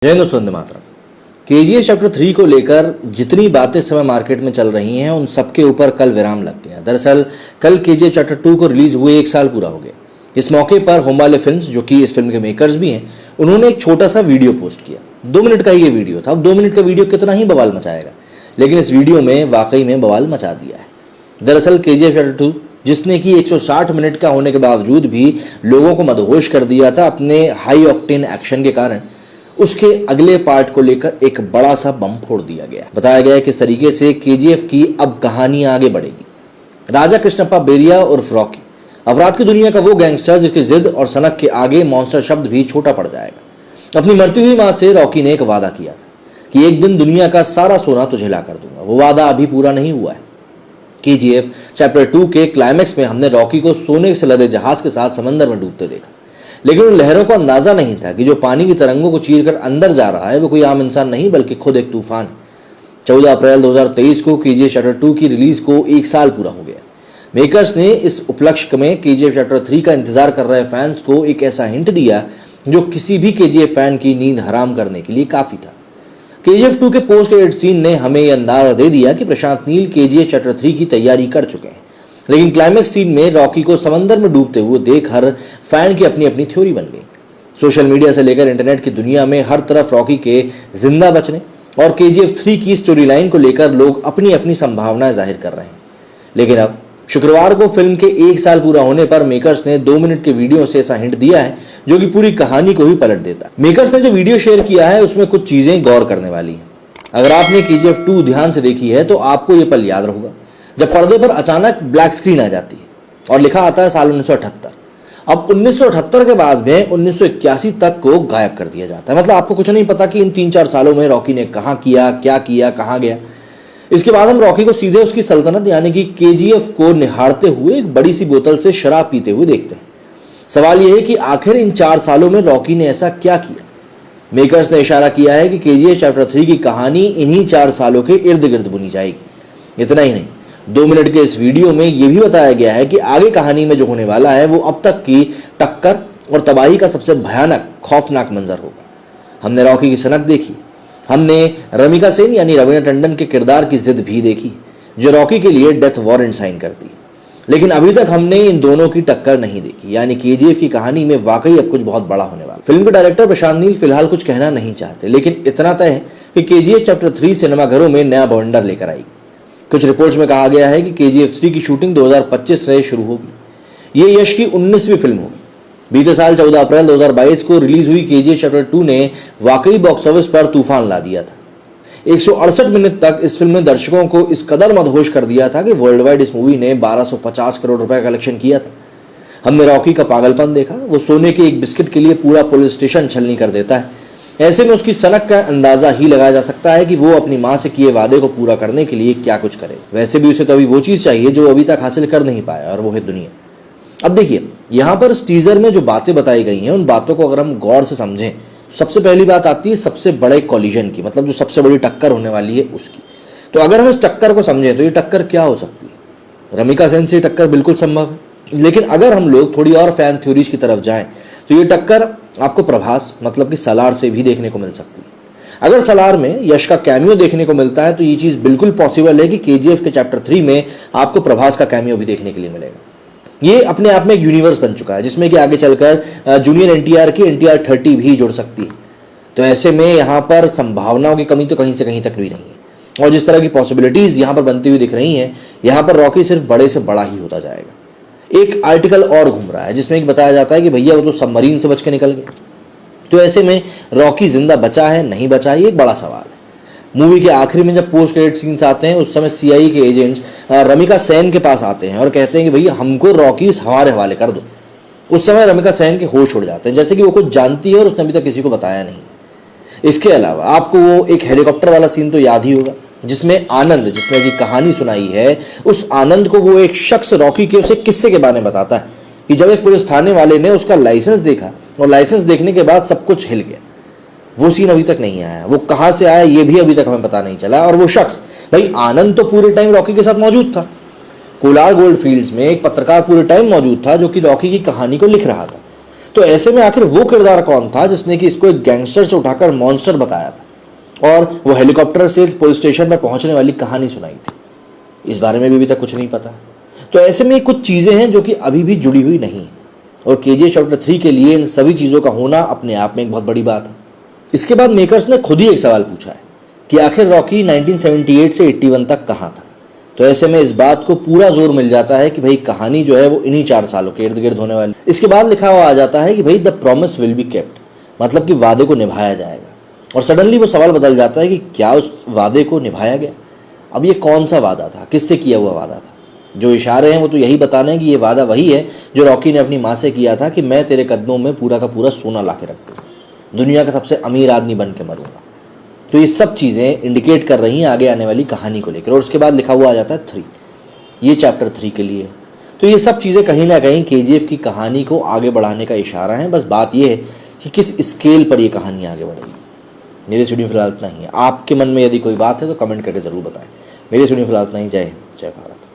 जय Hind Vande Mataram. KGF chapter 3 को लेकर जितनी बातें इस समय मार्केट में चल रही हैं उन सबके ऊपर कल विराम लग गया। दरअसल कल केजीएफ चैप्टर 2 को रिलीज हुए 1 साल पूरा हो गया। इस मौके पर होमवाले फिल्म्स, जो कि इस फिल्म के मेकर्स भी हैं, उन्होंने एक छोटा सा वीडियो पोस्ट किया। 2 मिनट का ये वीडियो था। अब 2 मिनट का वीडियो कितना ही बवाल मचाएगा, लेकिन इस वीडियो में वाकई में बवाल मचा दिया है। दरअसल केजीएफ चैप्टर 2, जिसने कि 160 मिनट का होने के बावजूद भी लोगों को मदहोश कर दिया था अपने हाई ऑक्टेन एक्शन के कारण, उसके अगले पार्ट को लेकर एक बड़ा सा बम फोड़ दिया गया। बताया गया है किस तरीके से केजीएफ की अब कहानी आगे बढ़ेगी। राजा कृष्णप्पा बेरिया उर्फ रॉकी, अपराध की दुनिया का वो गैंगस्टर जिसकी जिद और सनक के आगे मॉन्स्टर शब्द भी छोटा पड़ जाएगा। अपनी मरती हुई मां से रॉकी ने एक वादा किया था कि एक दिन दुनिया का सारा सोना तुझे ला कर दूंगा। वो वादा अभी पूरा नहीं हुआ है। केजीएफ चैप्टर 2 के क्लाइमैक्स में हमने रॉकी को सोने से लदे जहाज के साथ समंदर में डूबते देखा, लेकिन उन लहरों को अंदाजा नहीं था कि जो पानी की तरंगों को चीरकर अंदर जा रहा है वो कोई आम इंसान नहीं बल्कि खुद एक तूफान है। 14 अप्रैल 2023 को केजीएफ चैप्टर 2 की रिलीज को 1 साल पूरा हो गया। मेकर्स ने इस उपलक्ष्य में केजीएफ चैप्टर 3 का इंतजार कर रहे फैंस को एक ऐसा हिंट दिया जो किसी भी केजीएफ फैन की नींद हराम करने के लिए काफी था। केजीएफ 2 के पोस्ट क्रेडिट सीन ने हमें यह अंदाजा दे दिया कि प्रशांत नील केजीएफ चैप्टर 3 की तैयारी कर चुके हैं, लेकिन क्लाइमैक्स सीन में रॉकी को समंदर में डूबते हुए देख हर फैन की अपनी अपनी थ्योरी बन गई। सोशल मीडिया से लेकर इंटरनेट की दुनिया में हर तरफ रॉकी के जिंदा बचने और केजीएफ 3 की स्टोरी लाइन को लेकर लोग अपनी अपनी संभावनाएं जाहिर कर रहे हैं। लेकिन अब शुक्रवार को फिल्म के 1 साल पूरा होने पर मेकर्स ने 2 मिनट के वीडियो से ऐसा हिंट दिया है जो कि पूरी कहानी को ही पलट देता है। मेकर्स ने जो वीडियो शेयर किया है उसमें कुछ चीजें गौर करने वाली हैं। अगर आपने केजीएफ 2 ध्यान से देखी है तो आपको यह पल याद रहेगा जब पर्दे पर अचानक ब्लैक स्क्रीन आ जाती है और लिखा आता है साल 1978। अब 1978 के बाद में 1981 तक को गायब कर दिया जाता है। मतलब आपको कुछ नहीं पता कि इन 3-4 सालों में रॉकी ने कहां किया, क्या किया, कहां गया। इसके बाद हम रॉकी को सीधे उसकी सल्तनत यानी कि केजीएफ को निहारते हुए एक बड़ी सी बोतल से शराब पीते हुए देखते हैं। सवाल यह है कि आखिर इन 4 सालों में रॉकी ने ऐसा क्या किया। मेकर्स ने इशारा किया है कि केजीएफ चैप्टर 3 की कहानी इन्हीं 4 सालों के इर्द गिर्द बुनी जाएगी। इतना ही नहीं, 2 मिनट के इस वीडियो में यह भी बताया गया है कि आगे कहानी में जो होने वाला है वो अब तक की टक्कर और तबाही का सबसे भयानक खौफनाक मंजर होगा। हमने रॉकी की सनक देखी, हमने रमिका सेन यानी रवीना टंडन के किरदार की जिद भी देखी जो रॉकी के लिए डेथ वारंट साइन करती, लेकिन अभी तक हमने इन दोनों की टक्कर नहीं देखी। यानी केजीएफ की कहानी में वाकई अब कुछ बहुत बड़ा होने वाला। फिल्म के डायरेक्टर प्रशांत नील फिलहाल कुछ कहना नहीं चाहते, लेकिन इतना तय है कि केजीएफ चैप्टर 3 सिनेमाघरों में नया बवंडर लेकर आएगी। कुछ रिपोर्ट्स में कहा गया है कि केजीएफ 3 की शूटिंग 2025 से शुरू होगी। ये यश की 19वीं फिल्म होगी। बीते साल 14 अप्रैल 2022 को रिलीज हुई केजीएफ चैप्टर 2 ने वाकई बॉक्स ऑफिस पर तूफान ला दिया था। 168 मिनट तक इस फिल्म ने दर्शकों को इस कदर मदहोश कर दिया था कि वर्ल्ड वाइड इस मूवी ने 1250 करोड़ रुपए का कलेक्शन किया था। हमने रॉकी का पागलपन देखा। वो सोने के एक बिस्किट के लिए पूरा पुलिस स्टेशन छलनी कर देता है। ऐसे में उसकी सनक का अंदाजा ही लगाया जा सकता है कि वो अपनी मां से किए वादे को पूरा करने के लिए क्या कुछ करे। वैसे भी उसे तो अभी वो चीज चाहिए जो अभी तक हासिल कर नहीं पाया, और वो है दुनिया। अब देखिए, यहाँ पर इस टीजर में जो बातें बताई गई हैं उन बातों को अगर हम गौर से समझें, सबसे पहली बात आती है सबसे बड़े कॉलिजन की, मतलब जो सबसे बड़ी टक्कर होने वाली है उसकी। तो अगर हम इस टक्कर को समझें तो ये टक्कर क्या हो सकती है। रमिका सेन से टक्कर बिल्कुल संभव है, लेकिन अगर हम लोग थोड़ी और फैन थ्योरीज की तरफ जाएं तो ये टक्कर आपको प्रभास मतलब कि सलार से भी देखने को मिल सकती है। अगर सलार में यश का कैमियो देखने को मिलता है तो ये चीज बिल्कुल पॉसिबल है कि केजीएफ के चैप्टर 3 में आपको प्रभास का कैमियो भी देखने के लिए मिलेगा। ये अपने आप में एक यूनिवर्स बन चुका है जिसमें कि आगे चलकर जूनियर एनटीआर की NTR 30 भी जुड़ सकती है। तो ऐसे में यहाँ पर संभावनाओं की कमी तो कहीं से कहीं तक भी नहीं है, और जिस तरह की पॉसिबिलिटीज यहाँ पर बनती हुई दिख रही हैं, यहाँ पर रॉकी सिर्फ बड़े से बड़ा ही होता जाएगा। एक आर्टिकल और घूम रहा है जिसमें बताया जाता है कि भैया वो तो सबमरीन से बच के निकल गए। तो ऐसे में रॉकी जिंदा बचा है नहीं बचा है, ये एक बड़ा सवाल है। मूवी के आखिरी में जब पोस्ट क्रेडिट सीन्स आते हैं उस समय सीआईए के एजेंट्स रमिका सेन के पास आते हैं और कहते हैं कि भैया हमको रॉकी हमारे हवाले कर दो। उस समय रमिका सेन के होश उड़ जाते हैं, जैसे कि वो कुछ जानती है और उसने अभी तक किसी को बताया नहीं। इसके अलावा आपको वो एक हेलीकॉप्टर वाला सीन तो याद ही होगा जिसमें आनंद, जिसने की कहानी सुनाई है, उस आनंद को वो एक शख्स रॉकी के उसे किस्से के बारे में बताता है कि जब एक पुलिस थाने वाले ने उसका लाइसेंस देखा और लाइसेंस देखने के बाद सब कुछ हिल गया। वो सीन अभी तक नहीं आया, वो कहां से आया ये भी अभी तक हमें पता नहीं चला। और वो शख्स भाई आनंद तो पूरे टाइम रॉकी के साथ मौजूद था। कोलार गोल्ड फील्ड्स में एक पत्रकार पूरे टाइम मौजूद था जो कि रॉकी की कहानी को लिख रहा था। तो ऐसे में आखिर वो किरदार कौन था जिसने कि इसको एक गैंगस्टर से उठाकर मॉन्स्टर बताया था और वो हेलीकॉप्टर से पुलिस स्टेशन पर पहुंचने वाली कहानी सुनाई थी? इस बारे में भी अभी तक कुछ नहीं पता। तो ऐसे में कुछ चीज़ें हैं जो कि अभी भी जुड़ी हुई नहीं है और KGF चैप्टर 3 के लिए इन सभी चीज़ों का होना अपने आप में एक बहुत बड़ी बात है। इसके बाद मेकर्स ने खुद ही एक सवाल पूछा है कि आखिर रॉकी 1978 से 81 तक कहाँ था। तो ऐसे में इस बात को पूरा जोर मिल जाता है कि भाई कहानी जो है वो इन्हीं 4 सालों के इर्द गिर्द होने वाली। इसके बाद लिखा हुआ आ जाता है कि भाई the promise will be kept, मतलब कि वादे को निभाया जाएगा। और सडनली वो सवाल बदल जाता है कि क्या उस वादे को निभाया गया? अब ये कौन सा वादा था, किससे किया हुआ वादा था? जो इशारे हैं वो तो यही बताने हैं कि ये वादा वही है जो रॉकी ने अपनी माँ से किया था कि मैं तेरे कदमों में पूरा का पूरा सोना ला के रख दूँगा, दुनिया का सबसे अमीर आदमी बन के मरूंगा। तो ये सब चीज़ें इंडिकेट कर रही हैं आगे आने वाली कहानी को लेकर। और उसके बाद लिखा हुआ आ जाता है 3, ये चैप्टर 3 के लिए। तो ये सब चीज़ें कहीं ना कहीं KGF की कहानी को आगे बढ़ाने का इशारा है। बस बात ये है कि किस स्केल पर ये कहानी आगे बढ़ेगी। मेरे स्टूडियो फिलहाल इतना ही है। आपके मन में यदि कोई बात है तो कमेंट करके ज़रूर बताएं। मेरे स्टूडियो फिलहाल इतना ही। जय हिंद, जय भारत।